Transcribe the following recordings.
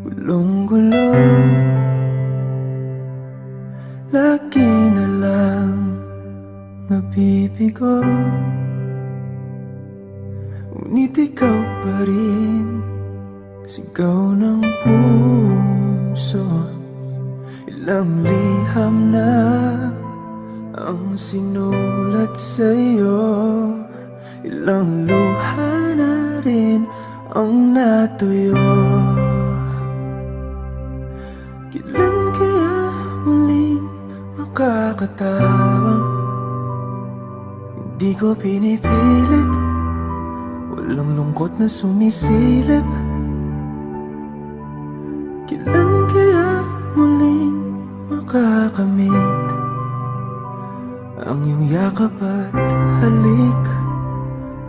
Gulong-gulo, lagi na lang nabibigo. Ngunit ikaw pa rin, sigaw ng puso. Ilang liham na ang sinulat sa'yo, ilang luha na rin ang natuyo. Kailan kaya muling makakatawang? Hindi ko pinipilit, walang lungkot na sumisilip. Kailan kaya muling makakamit ang iyong yakap at halik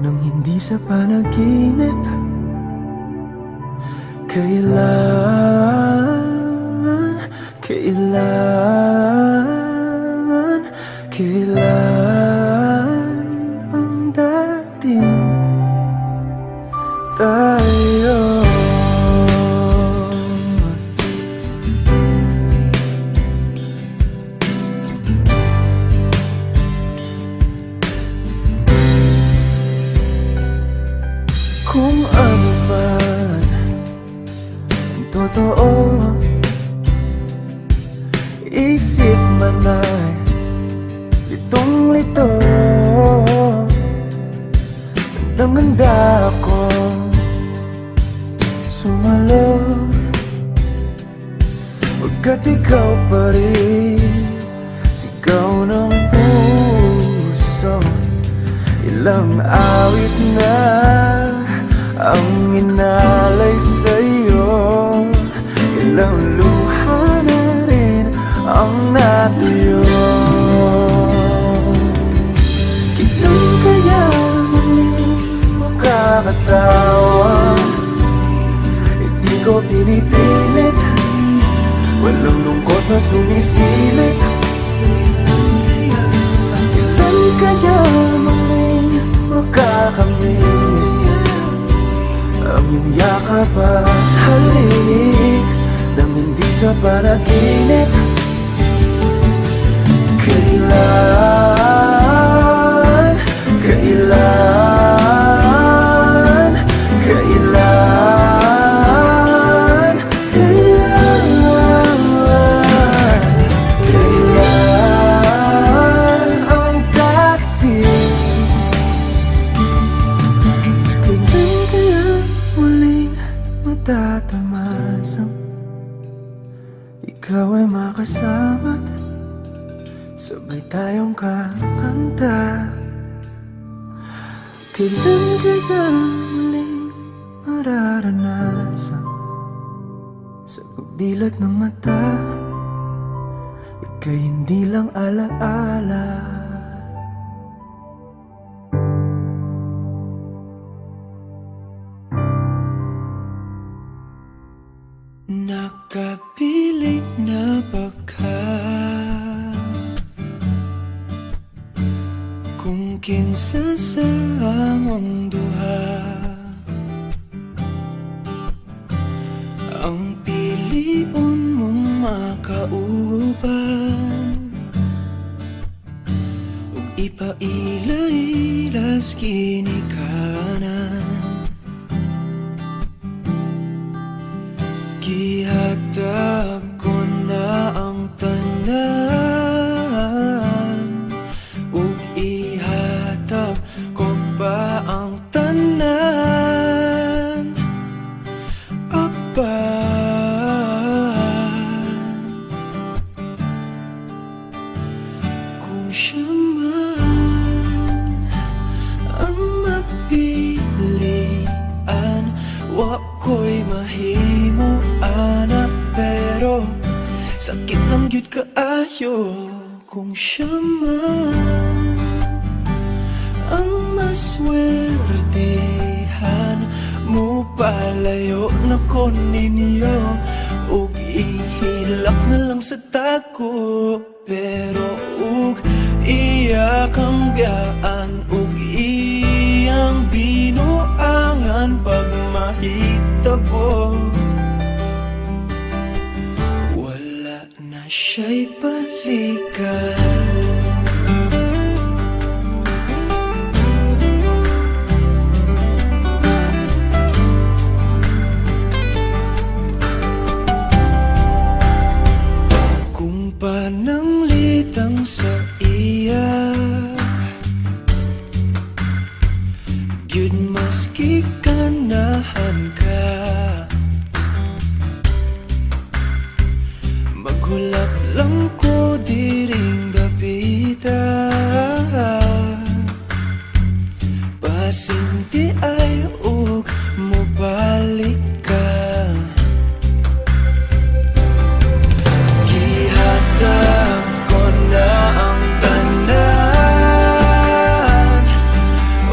nang hindi sa panaginip? Kailan ang dating tayo? Kung ano man ang totoo, isip man ay litong-lito. Handang-handa ako sumalo, pagkat ikaw pa rin, sigaw ng puso. Ilang awit na ang inalay sa'yo, ilang luha na rin ang natuyo. Kailan kaya muling makakatawa? Hindi ko pinipilit, walang lungkot na sumisilip. Kailan kaya muling makakamit ang iyong yakap at halik nang hindi sa panaginip? Kailan ang dating? Kailan kaya muling matatamasang ikaw ay makasama't sabay tayong kakanta? Kailan kaya muling mararanasan sa pagdilat ng mata, ika'y hindi lang alaala? Nakapilit na baka kung kinsa sa among duha ang piliun mong makauban, ug ipaila-ilas kinikanan. Gihatag ko na ang tanan, ug ihatag ko pa ang tanan. Apan kung siya man ang mapilian, wa ko'y mahimo ana, pero sakit lang gyud kaayo kung siya man ang maswertehan. Mo palayo na ko ninyo, ug ihilak na lang sa tako, pero ug iya kang gaan, ug iyang binuangan pag mahitabo. siya'y balikan. Kung pananglitang sa iya, gyud maski ganahan ka, maghulak lang ko diring dapita, pasinti ay ug mobalik ka. Gihatag ko na ang tanan,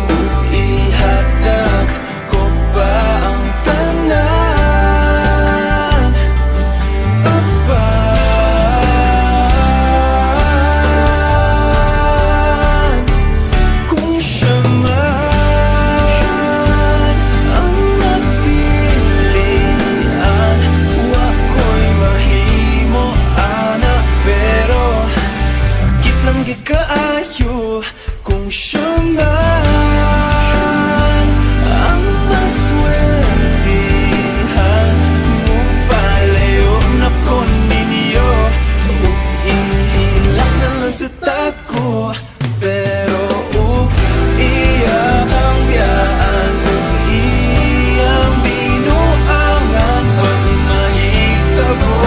ug ihatag ko pa ang tanan. Apan kung siya man ang napilian, wa ko'y mahimo ana, pero sakit lang gid kaayo kung siya man ang maswertihan. Mupalayo na ko ninyo, ug ihilak na lang sa tako, pero ug iya ang biyaan, ug iyang binuangan pag mahitabo.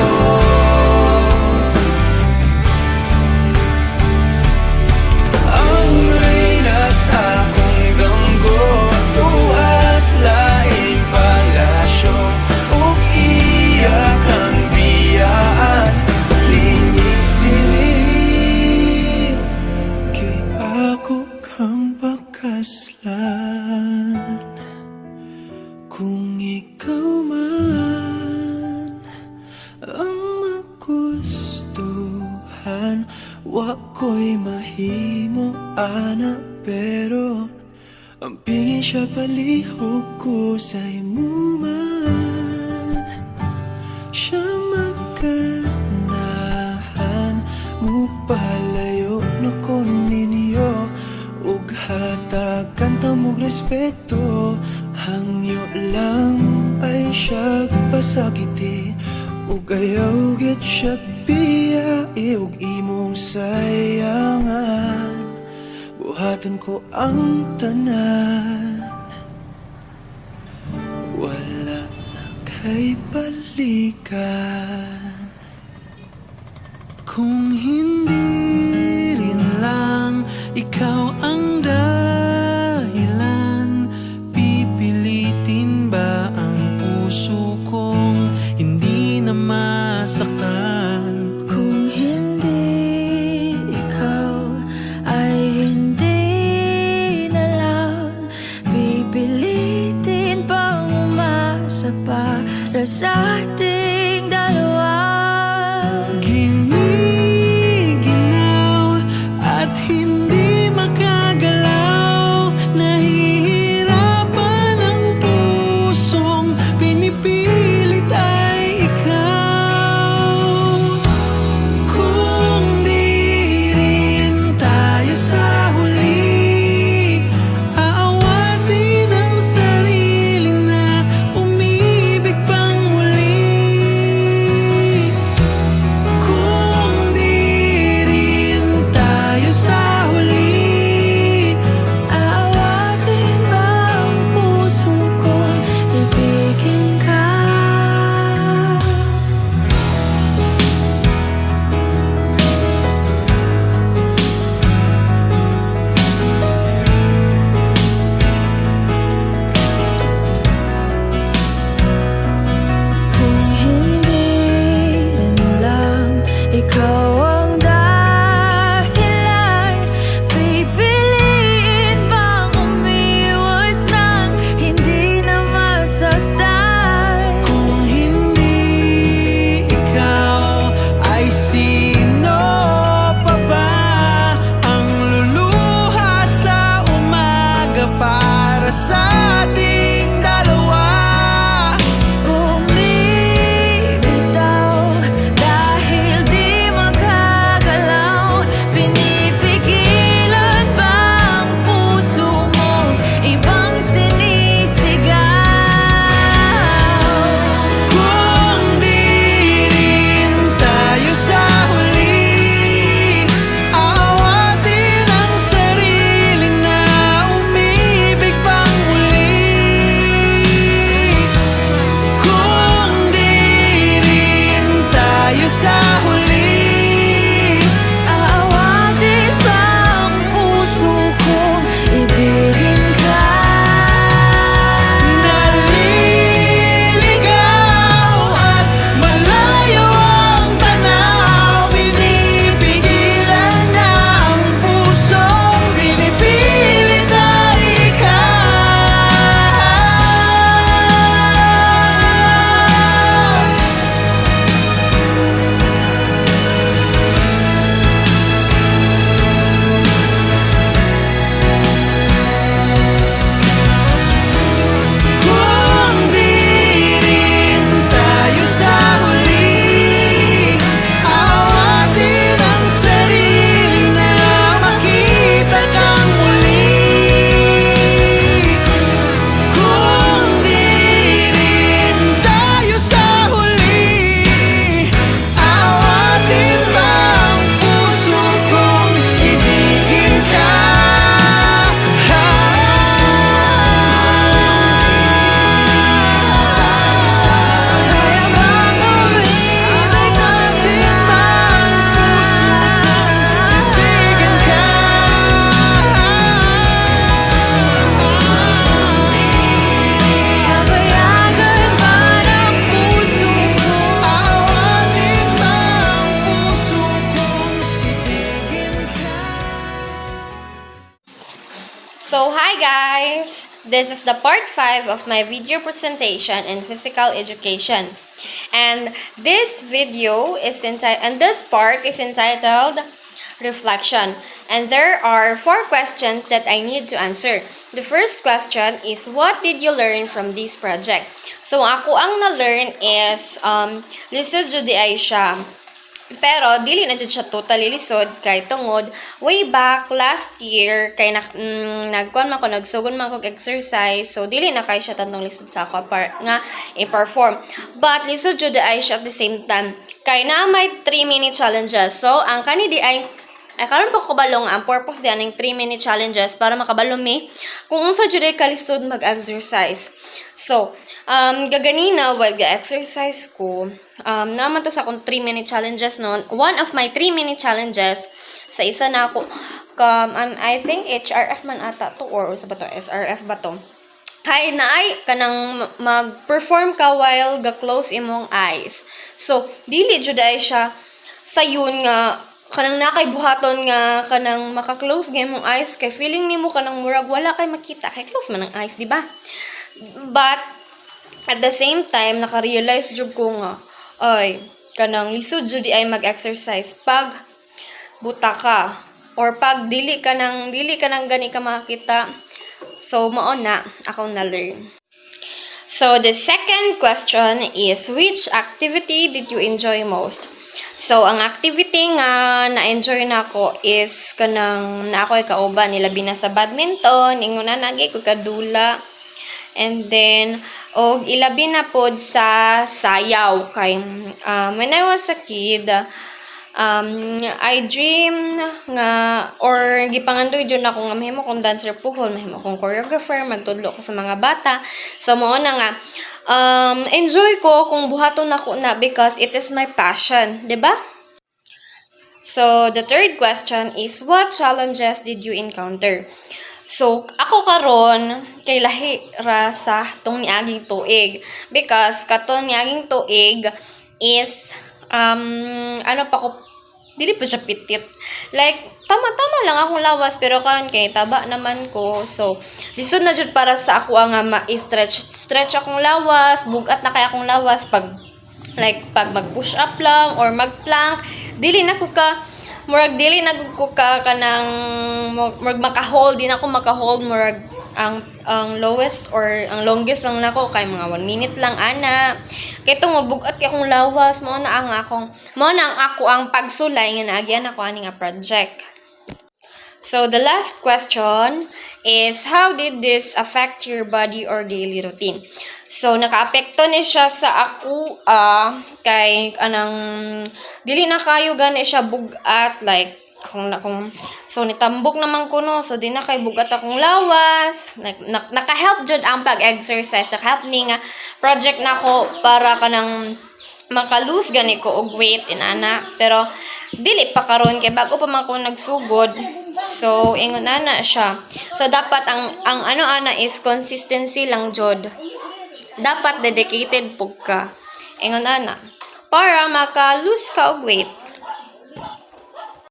Ang reyna sa akong damgo, tuwas laing palasyo, ug iya kang biyaan, lingit diri. Kay ako kang pakaslan, kung ikaw man ang magustuhan, wa ko'y mahimo ana, pero ang pingin siya palihog ko sa imo man. Siya magkanahan, mupalayo na ko ninyo, ug hatagan ta mong respeto. Hangyo lang ay siya pasakiti, ug ayaw gid siya biyai, ug imong sayangan. Buhatan ko ang tanan, wala na kay balikan. Kung hindi rin lang ikaw ang dahilan, pipilitin ba ang puso kong hindi na masaktan? Kung hindi ikaw ay hindi na lang, pipilitin bang umasa para sa ating dalawa? Ginigiliw This is the part 5 of my video presentation in physical education. And this part is entitled Reflection. And there are 4 questions that I need to answer. The first question is, what did you learn from this project? So, ako ang na-learn is, lisod jud ay siya. Pero, dili na jud siya totally lisod kay tungod way back last year kay nagkuan man ko nagsugon man ko exercise, so dili na kay siya tantong lisod sa ako nga i-perform. But lisod jud ay siya at the same time kay na may 3-minute challenges. So ang kani di ay karon pa ko balong ang purpose di aning 3-minute challenges para makabalo mi kung unsa jud ay kalisod mag-exercise. So gaganina while ga-exercise ko, naman to sa akong 3-minute challenges noon. One of my 3-minute challenges, sa isa na ako, I think HRF man ata to, or sa ba to, SRF ba to? Hay na ay, kanang mag-perform ka while ga-close imong eyes. So, dili jud ay siya, sayon nga, kanang nakay buhaton nga, kanang maka-close nga imong eyes, kay feeling nimo kanang murag wala kay makita, kay close man ang eyes, di ba? But, at the same time, naka-realize jud ko nga, ay, kanang lisod jud ay mag-exercise pag buta ka or pag dili ka nang gani ka makita. So mao na akong na-learn. So the second question is, which activity did you enjoy most? So ang activity nga na-enjoy nako is kanang na ako kauban nila bina sa badminton, ingon na nagi ko kadula. And then, ilabi na pod sa sayaw. Kay, when I was a kid, I dream nga, or gipangandoy dyan ako nga, mahimo kong dancer puhon, mahimo kong choreographer, magtudlo ko sa mga bata. So, mo na nga, enjoy ko kung buhaton ako na because it is my passion, diba? So, the third question is, what challenges did you encounter? So, ako karon kay lahi ra sa tong niaging tuig because katon niaging tuig is ano pa ko dili pa siya pitit. Like tama-tama lang akong lawas pero karon kay taba naman ko. So, lisod na jud para sa ako nga ma-stretch akong lawas, bugat na kay akong lawas pag mag-push up lang or mag-plank, dili na ko ka murag dili nagko ka kanang murag maka-hold din ako maka-hold murag ang lowest or ang longest lang nako kay mga 1 minute lang ana kay tong bugat kay akong lawas mao na ang ako ang pagsulay nga naagyan ako ani nga project. So the last question is, how did this affect your body or daily routine? So nakaapekto ni siya sa ako kay anang dili na kayo gani siya bugat like akong so nitambok naman ko no, so di na kay bugat akong lawas, like naka-help jud ang pag-exercise, naka-help ni nga project nako para kanang maka-lose gani ko og weight inana, pero dili pa karon kay bago pa man ko nagsugod. So ingon ana siya. So dapat ang ano ana is consistency lang jud. Dapat dedicated pug ka. Ingon ana para maka-lose ka og weight.